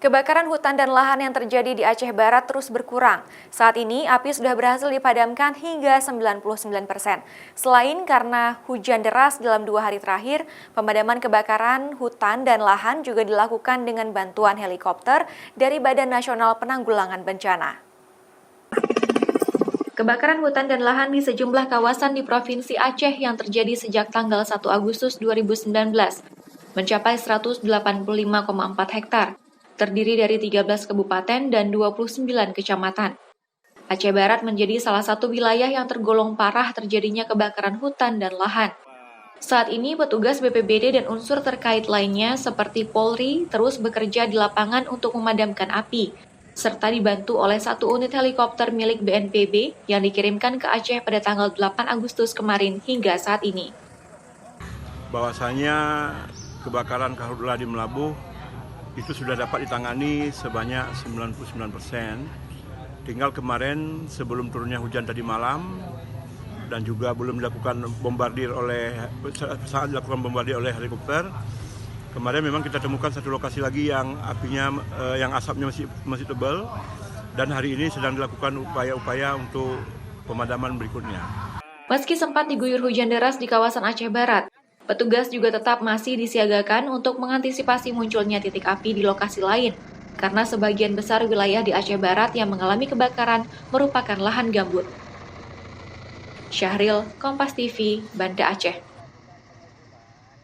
Kebakaran hutan dan lahan yang terjadi di Aceh Barat terus berkurang. Saat ini, api sudah berhasil dipadamkan hingga 99%. Selain karena hujan deras dalam 2 hari terakhir, pemadaman kebakaran hutan dan lahan juga dilakukan dengan bantuan helikopter dari Badan Nasional Penanggulangan Bencana. Kebakaran hutan dan lahan di sejumlah kawasan di Provinsi Aceh yang terjadi sejak tanggal 1 Agustus 2019 mencapai 185,4 hektar. Terdiri dari 13 kabupaten dan 29 kecamatan. Aceh Barat menjadi salah satu wilayah yang tergolong parah terjadinya kebakaran hutan dan lahan. Saat ini, petugas BPBD dan unsur terkait lainnya seperti Polri terus bekerja di lapangan untuk memadamkan api, serta dibantu oleh 1 unit helikopter milik BNPB yang dikirimkan ke Aceh pada tanggal 8 Agustus kemarin hingga saat ini. Bahwasanya kebakaran karhutla di Melabuh itu sudah dapat ditangani sebanyak 99%. Tinggal kemarin sebelum turunnya hujan tadi malam dan juga belum dilakukan bombardir oleh helikopter. Kemarin memang kita temukan satu lokasi lagi yang apinya yang asapnya masih tebal, dan hari ini sedang dilakukan upaya-upaya untuk pemadaman berikutnya. Meski sempat diguyur hujan deras di kawasan Aceh Barat, petugas juga tetap masih disiagakan untuk mengantisipasi munculnya titik api di lokasi lain, karena sebagian besar wilayah di Aceh Barat yang mengalami kebakaran merupakan lahan gambut. Syahril, Kompas TV, Banda Aceh.